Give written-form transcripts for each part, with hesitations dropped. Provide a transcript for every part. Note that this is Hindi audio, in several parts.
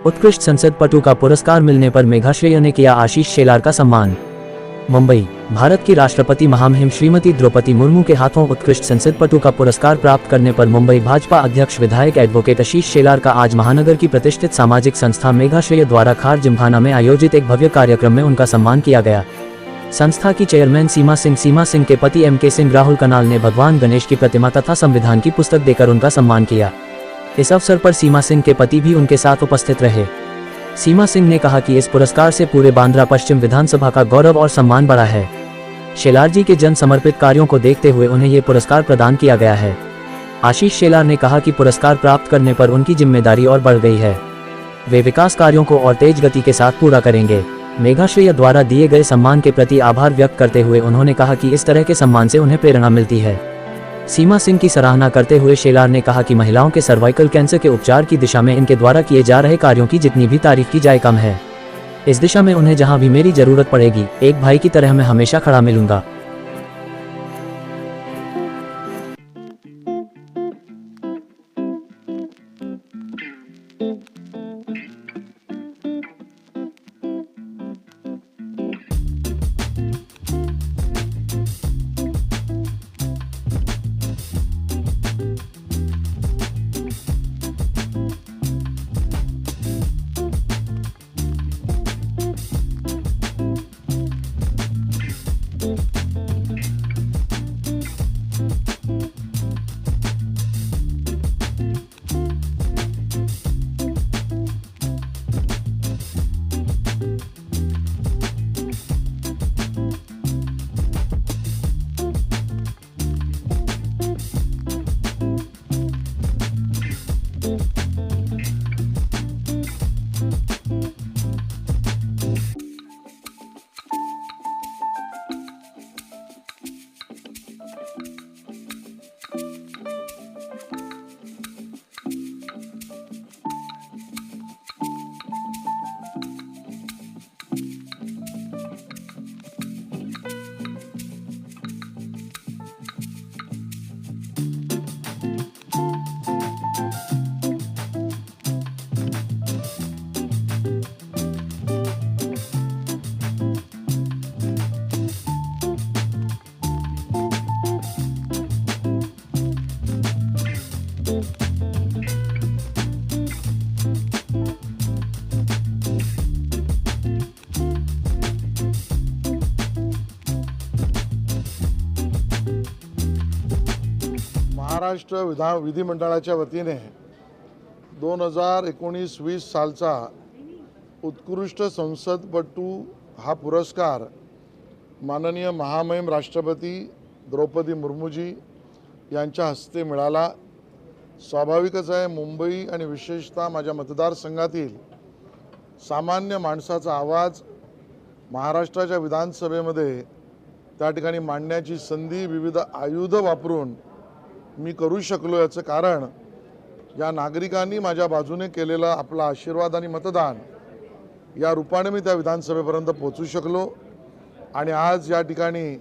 उत्कृष्ट संसदपटु का पुरस्कार मिलने पर मेघाश्रेय ने किया आशीष शेलार का सम्मान। मुंबई। भारत की राष्ट्रपति महामहिम श्रीमती द्रौपदी मुर्मू के हाथों उत्कृष्ट संसदपटु का पुरस्कार प्राप्त करने पर मुंबई भाजपा अध्यक्ष विधायक एडवोकेट आशीष शेलार का आज महानगर की प्रतिष्ठित सामाजिक संस्था मेघाश्रेय द्वारा खार जिमखाना में आयोजित एक भव्य कार्यक्रम में उनका सम्मान किया गया। संस्था की चेयरमैन सीमा सिंह के पति MK सिंह राहुल कनाल ने भगवान गणेश की प्रतिमा तथा संविधान की पुस्तक देकर उनका सम्मान किया। इस अवसर पर सीमा सिंह के पति भी उनके साथ उपस्थित रहे। सीमा सिंह ने कहा कि इस पुरस्कार से पूरे बांद्रा पश्चिम विधानसभा का गौरव और सम्मान बढ़ा है। शेलार जी के जन समर्पित कार्यों को देखते हुए उन्हें ये पुरस्कार प्रदान किया गया है। आशीष शेलार ने कहा कि पुरस्कार प्राप्त करने पर उनकी जिम्मेदारी और बढ़ गई है। वे विकास कार्यों को और तेज गति के साथ पूरा करेंगे। मेघाश्रेय द्वारा दिए गए सम्मान के प्रति आभार व्यक्त करते हुए उन्होंने कहा कि इस तरह के सम्मान से उन्हें प्रेरणा मिलती है। सीमा सिंह की सराहना करते हुए शेलार ने कहा कि महिलाओं के सर्वाइकल कैंसर के उपचार की दिशा में इनके द्वारा किए जा रहे कार्यों की जितनी भी तारीफ की जाए कम है। इस दिशा में उन्हें जहां भी मेरी जरूरत पड़ेगी, एक भाई की तरह मैं हमेशा खड़ा मिलूंगा। महाराष्ट्र विधिमंडळाच्या वतीने 2019-20 सालचा उत्कृष्ट संसदपटू हा पुरस्कार माननीय महामहिम राष्ट्रपती द्रौपदी मुर्मूजी यांच्या हस्ते मिळाला। स्वाभाविकच आहे, मुंबई आणि विशेषतः माझ्या मतदारसंघातील सामान्य माणसाचा आवाज महाराष्ट्राच्या विधानसभेमध्ये त्या ठिकाणी मांडण्याची संधी विविध आयुध वापरून मी करू शकलो। याचं कारण या नागरिकांनी माझ्या बाजूने केलेला आपला आशीर्वाद आणि मतदान या रूपाने मी त्या विधानसभेपर्यंत पोहोचू शकलो। आणि आज या ठिकाणी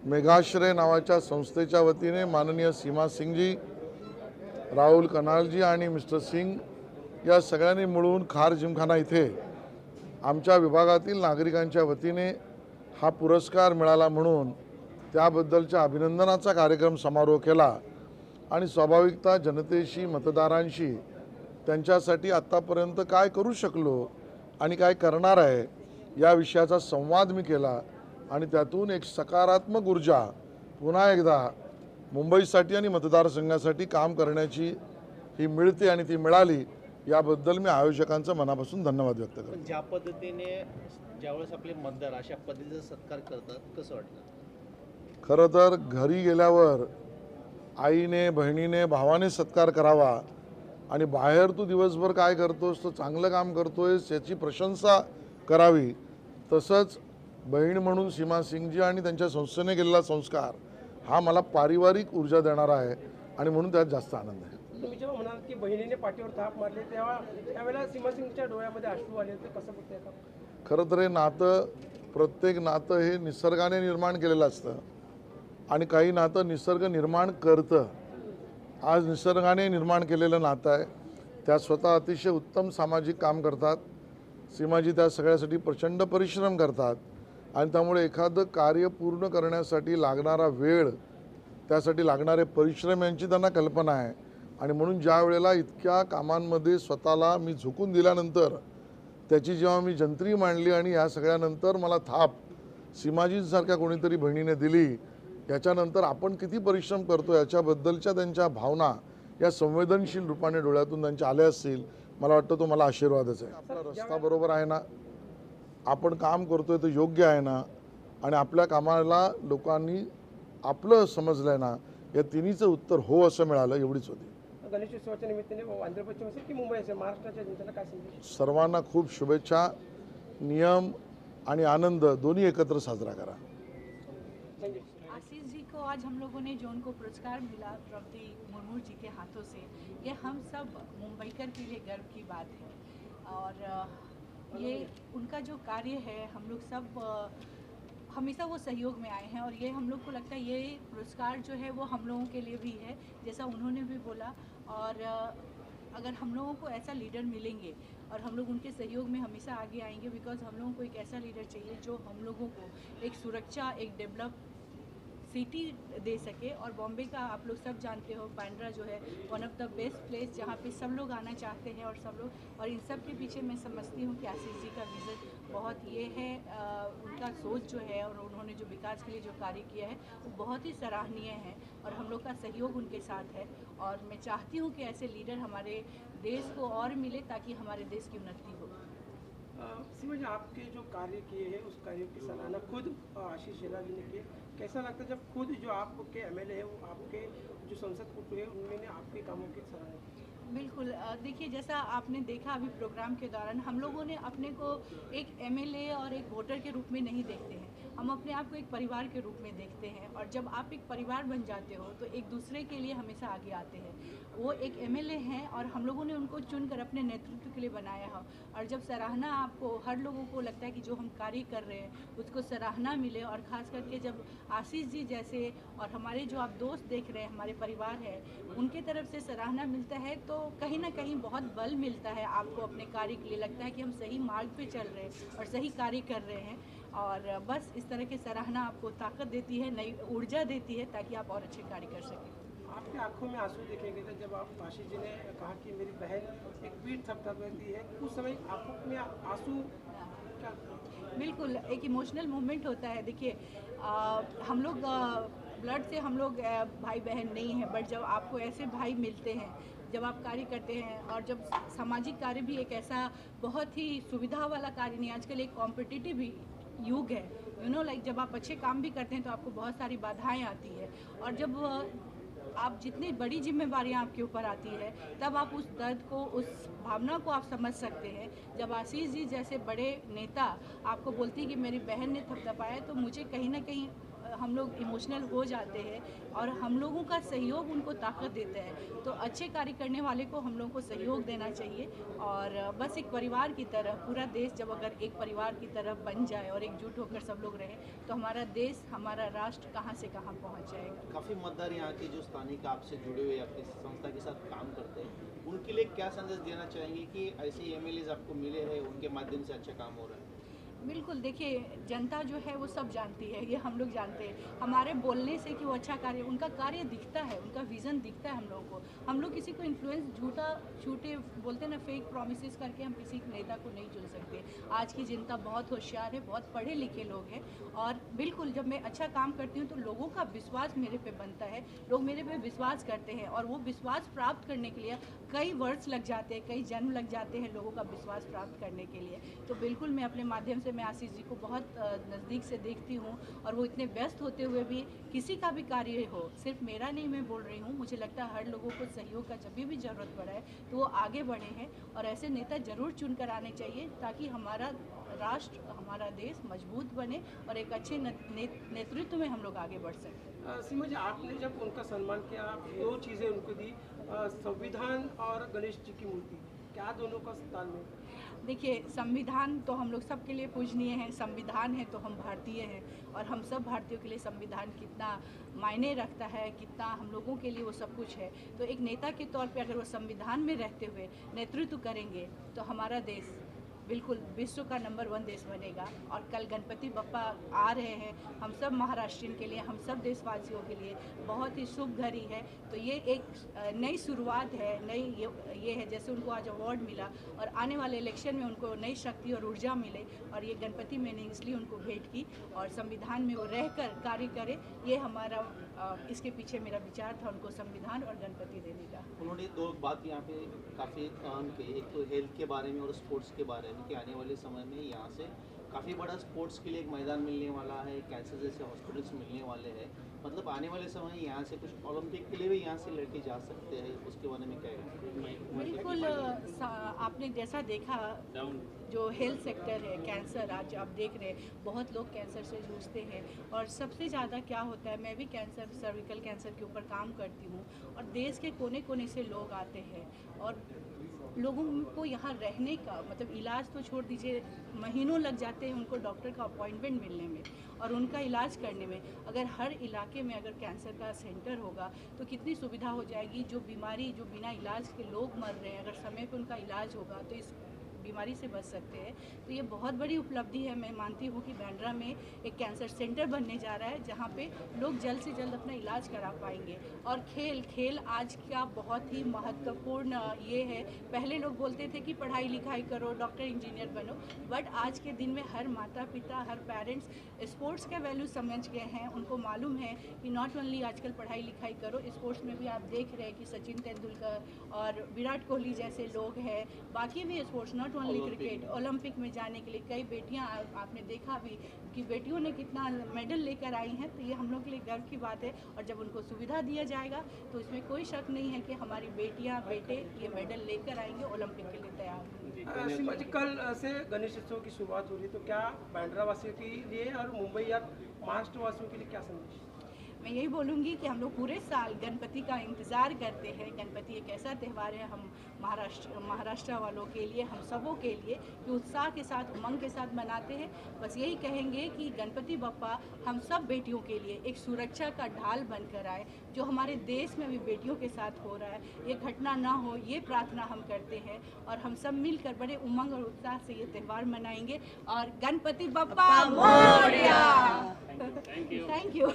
मेघाश्रेय नावाच्या संस्थेच्या वतीने माननीय सीमा सिंगजी, राहुल कनालजी आणि मिस्टर सिंग या सगळ्यांनी मिळून खार जिमखाना इथे आमच्या विभागातील नागरिकांच्या वतीने हा पुरस्कार मिळाला म्हणून त्याबद्दलच्या अभिनंदनाचा कार्यक्रम समारोह केला। आणि स्वाभाविकता जनतेशी, मतदारांशी त्यांच्यासाठी आतापर्यंत काय करू शकलो आणि काय करणार आहे या विषयाचा संवाद मी केला। आणि त्यातून एक सकारात्मक ऊर्जा पुन्हा एकदा मुंबईसाठी आणि मतदारसंघासाठी काम करण्याची ही मिळते आणि ती मिळाली, याबद्दल मी आयोजकांचा मनापासून धन्यवाद व्यक्त करतो। ज्या पद्धतीने ज्यावेळेस आपले मतदार अशा पद्धतीचा सत्कार करतात कसं वाटतं? खरं तर घरी गेल्यावर आईने, बहिणीने, भावाने सत्कार करावा आणि बाहेर तू दिवसभर काय करतोस, तो चांगलं काम करतोयस याची प्रशंसा करावी। तसंच बहीण म्हणून सीमा सिंगजी आणि त्यांच्या संस्थेने केलेला संस्कार हा मला पारिवारिक ऊर्जा देणारा आहे आणि म्हणून त्यात जास्त आनंद आहे। तुम्ही जेव्हा म्हणाल की बहिणीने पाठीवर थाप मारले तेव्हा त्यावेळेला सीमा सिंगच्या डोळ्यामध्ये अश्रू आले, ते कसं होतं का? खरं तर हे नातं, प्रत्येक नातं हे निसर्गाने निर्माण केलेलं असतं आणि काही नातं निसर्ग निर्माण करतं। आज निसर्गाने निर्माण केलेलं नातं आहे, त्या स्वतः अतिशय उत्तम सामाजिक काम करतात. सीमाजी त्या सगळ्यासाठी प्रचंड परिश्रम करतात आणि त्यामुळे एखादं कार्य पूर्ण करण्यासाठी लागणारा वेळ, त्यासाठी लागणारे परिश्रम यांची त्यांना कल्पना आहे. आणि म्हणून ज्या वेळेला इतक्या कामांमध्ये स्वतःला मी झुकून दिल्यानंतर, त्याची जेव्हा मी जंत्री मांडली आणि या सगळ्यानंतर मला थाप सीमाजींसारख्या कोणीतरी बहिणीने दिली, याच्यानंतर आपण किती परिश्रम करतो याच्याबद्दलच्या त्यांच्या भावना या संवेदनशील रूपाने डोळ्यातून त्यांच्या आल्या असतील. मला वाटतं तो मला आशीर्वादच आहे. आपला रस्ता बरोबर आहे ना, आपण काम करतोय ते योग्य आहे ना, आणि आपल्या कामाला लोकांनी आपलं समजलं आहे ना, या तिन्हीचं उत्तर हो असं मिळालं, एवढीच होती. गणेशोत्सवाच्या निमित्ताने आंध्र पश्चिम असेल की मुंबई असेल, महाराष्ट्राच्या जनतेला काय संदेश? सर्वांना खूप शुभेच्छा. नियम आणि आनंद दोन्ही एकत्र साजरा करा. आशीष जी को आज हम लोगों ने जो उनको पुरस्कार मिला द्रौपदी मुर्मू जी के हाथों से, ये हम सब मुंबईकर के लिए गर्व की बात है। और ये उनका जो कार्य है, हम लोग सब हमेशा वो सहयोग में आए हैं और ये हम लोग को लगता है ये पुरस्कार जो है वो हम लोगों के लिए भी है, जैसा उन्होंने भी बोला। और अगर हम लोगों को ऐसा लीडर मिलेंगे और हम लोग उनके सहयोग में हमेशा आगे आएंगे, बिकॉज हम लोगों को एक ऐसा लीडर चाहिए जो हम लोगों को एक सुरक्षा, एक डेवलप सिटी दे सके। और बॉम्बे का आप लोग सब जानते हो, बांद्रा जो है one of the best place जहाँ पे सब लोग आना चाहते हैं और सब लोग, और इन सब के पीछे मैं समझती हूँ कि आशीष जी का विज़न बहुत ये है, उनका सोच जो है और उन्होंने जो विकास के लिए जो कार्य किया है वो बहुत ही सराहनीय है और हम लोग का सहयोग उनके साथ है। और मैं चाहती हूँ कि ऐसे लीडर हमारे देश को और मिले ताकि हमारे देश की उन्नति हो। सीमा जी, आपके जो कार्य किए हैं उस कार्य की सराहना खुद आशीष शेलार जी ने की। कैसा लगता है जब खुद जो आपके एमएलए है, वो आपके जो संसद कुटु है, उन्होंने आपके कामों की सराहना की? बिल्कुल, देखिए जैसा आपने देखा अभी प्रोग्राम के दौरान, हम लोगों ने अपने को एक एमएलए और एक वोटर के रूप में नहीं देखते हैं, हम अपने आप को एक परिवार के रूप में देखते हैं। और जब आप एक परिवार बन जाते हो तो एक दूसरे के लिए हमेशा आगे आते हैं। वो एक एमएलए हैं और हम लोगों ने उनको चुनकर अपने नेतृत्व के लिए बनाया है। और जब सराहना, आपको हर लोगों को लगता है कि जो हम कार्य कर रहे हैं उसको सराहना मिले, और ख़ास करके जब आशीष जी जैसे और हमारे जो आप दोस्त देख रहे हैं, हमारे परिवार है, उनके तरफ से सराहना मिलता है तो कहीं ना कहीं बहुत बल मिलता है आपको अपने कार्य के लिए। लगता है कि हम सही मार्ग पे चल रहे हैं और सही कार्य कर रहे हैं। और बस इस तरह की सराहना आपको ताकत देती है, नई ऊर्जा देती है ताकि आप और अच्छे कार्य कर सकें। आपकी आंखों में आंसू देखेंगे थे जब आप आशीष जी ने कहा कि मेरी बहन एक पीठ थपथपाती है, उस समय आंखों में आंसू क्या? बिल्कुल, एक इमोशनल मोमेंट होता है। देखिए हम लोग ब्लड से हम लोग भाई बहन नहीं हैं, बट जब आपको ऐसे भाई मिलते हैं, जब आप कार्य करते हैं, और जब सामाजिक कार्य भी एक ऐसा बहुत ही सुविधा वाला कार्य नहीं, आजकल एक कॉम्पिटिटिव युग है, लाइक जब आप अच्छे काम भी करते हैं तो आपको बहुत सारी बाधाएं आती है। और जब आप जितनी बड़ी जिम्मेवारियां आपके ऊपर आती है तब आप उस दर्द को, उस भावना को आप समझ सकते हैं। जब आशीष जी जैसे बड़े नेता आपको बोलती है कि मेरी बहन ने थपथपाया, तो मुझे कहीं ना कहीं हम लोग इमोशनल हो जाते हैं और हम लोगों का सहयोग उनको ताकत देता है। तो अच्छे कार्य करने वाले को हम लोगों को सहयोग देना चाहिए। और बस एक परिवार की तरह पूरा देश जब अगर एक परिवार की तरह बन जाए और एकजुट होकर सब लोग रहें तो हमारा देश, हमारा राष्ट्र कहाँ से कहाँ पहुँच जाएगा। काफ़ी मतदार यहाँ के जो स्थानिक आपसे जुड़े हुए, आपकी संस्था के साथ काम करते हैं, उनके लिए क्या संदेश देना चाहेंगे कि ऐसे एमएलएज आपको मिले हैं, उनके माध्यम से अच्छा काम हो रहा है? बिल्कुल, देखिए जनता जो है वो सब जानती है, ये हम लोग जानते हैं। हमारे बोलने से कि वो अच्छा कार्य, उनका कार्य दिखता है, उनका विज़न दिखता है हम लोगों को। हम लोग किसी को इन्फ्लुएंस, झूठे बोलते ना, फेक प्रॉमिसेस करके हम किसी नेता को नहीं चुन सकते। आज की जनता बहुत होशियार है, बहुत पढ़े लिखे लोग हैं। और बिल्कुल जब मैं अच्छा काम करती हूँ तो लोगों का विश्वास मेरे पे बनता है, लोग मेरे पे विश्वास करते हैं। और वो विश्वास प्राप्त करने के लिए कई वर्ष लग जाते हैं, कई जन्म लग जाते हैं लोगों का विश्वास प्राप्त करने के लिए। तो बिल्कुल मैं अपने माध्यम से मैं आशीष जी को बहुत नज़दीक से देखती हूँ और वो इतने व्यस्त होते हुए भी किसी का भी कार्य हो, सिर्फ मेरा नहीं मैं बोल रही हूँ, मुझे लगता है हर लोगों को सहयोग का जब भी ज़रूरत पड़ा है तो वो आगे बढ़े हैं। और ऐसे नेता ज़रूर चुन कर आने चाहिए ताकि हमारा राष्ट्र, हमारा देश मजबूत बने और एक अच्छे नेतृत्व में हम लोग आगे बढ़ सकें। सीमा जी, आपने जब उनका सम्मान किया, दो चीज़ें उनको दी, संविधान और गणेश जी की मूर्ति, क्या दोनों का तालमेल? देखिए, संविधान तो हम लोग सबके लिए पूजनीय है। संविधान है तो हम भारतीय हैं, और हम सब भारतीयों के लिए संविधान कितना मायने रखता है, कितना हम लोगों के लिए वो सब कुछ है। तो एक नेता के तौर पे अगर वो संविधान में रहते हुए नेतृत्व करेंगे तो हमारा देश बिल्कुल विश्व का नंबर 1 देश बनेगा। और कल गणपति बप्पा आ रहे हैं, हम सब महाराष्ट्रियन के लिए, हम सब देशवासियों के लिए बहुत ही शुभ घड़ी है। तो ये एक नई शुरुआत है, नई ये है, जैसे उनको आज अवार्ड मिला और आने वाले इलेक्शन में उनको नई शक्ति और ऊर्जा मिले, और ये गणपति मैंने इसलिए उनको भेंट की और संविधान में वो रहकर कार्य करे। ये हमारा इसके पीछे मेरा विचार था, उनको संविधान और गणपति देने का। उन्होंने 2 बात यहाँ पे काफ़ी अहम कही, एक तो हेल्थ के बारे में और स्पोर्ट्स के बारे में कि आने वाले समय में यहाँ से काफ़ी बड़ा स्पोर्ट्स के लिए एक मैदान मिलने वाला है, कैंसर जैसे हॉस्पिटल्स मिलने वाले हैं। मतलब आने वाले समय में यहाँ से कुछ ओलंपिक के लिए भी यहाँ से लड़के जा सकते हैं, उसके बारे में क्या है? बिल्कुल, आपने जैसा देखा जो हेल्थ सेक्टर है, कैंसर आज आप देख रहे हैं, बहुत लोग कैंसर से जूझते हैं, और सबसे ज़्यादा क्या होता है, मैं भी कैंसर, सर्विकल कैंसर के ऊपर काम करती हूँ, और देश के कोने कोने से लोग आते हैं, और लोगों को यहाँ रहने का मतलब इलाज तो छोड़ दीजिए, महीनों लग जाते हैं उनको डॉक्टर का अपॉइंटमेंट मिलने में और उनका इलाज करने में। अगर हर इलाके में अगर कैंसर का सेंटर होगा तो कितनी सुविधा हो जाएगी। जो बीमारी, जो बिना इलाज के लोग मर रहे हैं, अगर समय पर उनका इलाज होगा तो इस बीमारी से बच सकते हैं। तो ये बहुत बड़ी उपलब्धि है। मैं मानती हूँ कि बांद्रा में एक कैंसर सेंटर बनने जा रहा है, जहाँ पे लोग जल्द से जल्द अपना इलाज करा पाएंगे। और खेल आज का बहुत ही महत्वपूर्ण ये है। पहले लोग बोलते थे कि पढ़ाई लिखाई करो, डॉक्टर इंजीनियर बनो, बट आज के दिन में हर माता पिता, हर पेरेंट्स स्पोर्ट्स का वैल्यू समझ गए हैं। उनको मालूम है कि नॉट ओनली आजकल पढ़ाई लिखाई करो, स्पोर्ट्स में भी आप देख रहे हैं कि सचिन तेंदुलकर और विराट कोहली जैसे लोग हैं। बाकी भी sports, not only cricket, Olympic में जाने के लिए कई बेटियां, आपने देखा भी कि बेटियों ने कितना मेडल लेकर आई हैं। तो ये हम लोग के लिए गर्व की बात है, और जब उनको सुविधा दिया जाएगा तो इसमें कोई शक नहीं है कि हमारी बेटियां बेटे ये मेडल लेकर आएंगे, ओलंपिक के लिए तैयार होंगे। सीमा जी, कल से गणेश उत्सव की शुरुआत हो रही है, तो क्या बांद्रा वासियों के लिए और मुंबई या महाराष्ट्र वासियों के लिए क्या संदेश? मैं यही बोलूँगी कि हम लोग पूरे साल गणपति का इंतज़ार करते हैं। गणपति एक ऐसा त्यौहार है हम महाराष्ट्र वालों के लिए, हम सबों के लिए, कि उत्साह के साथ, उमंग के साथ मनाते हैं। बस यही कहेंगे कि गणपति बप्पा हम सब बेटियों के लिए एक सुरक्षा का ढाल बनकर आए। जो हमारे देश में भी बेटियों के साथ हो रहा है, ये घटना ना हो, ये प्रार्थना हम करते हैं, और हम सब मिलकर बड़े उमंग और उत्साह से ये त्यौहार मनाएंगे। और गणपति बप्पा मोरया। Thank you.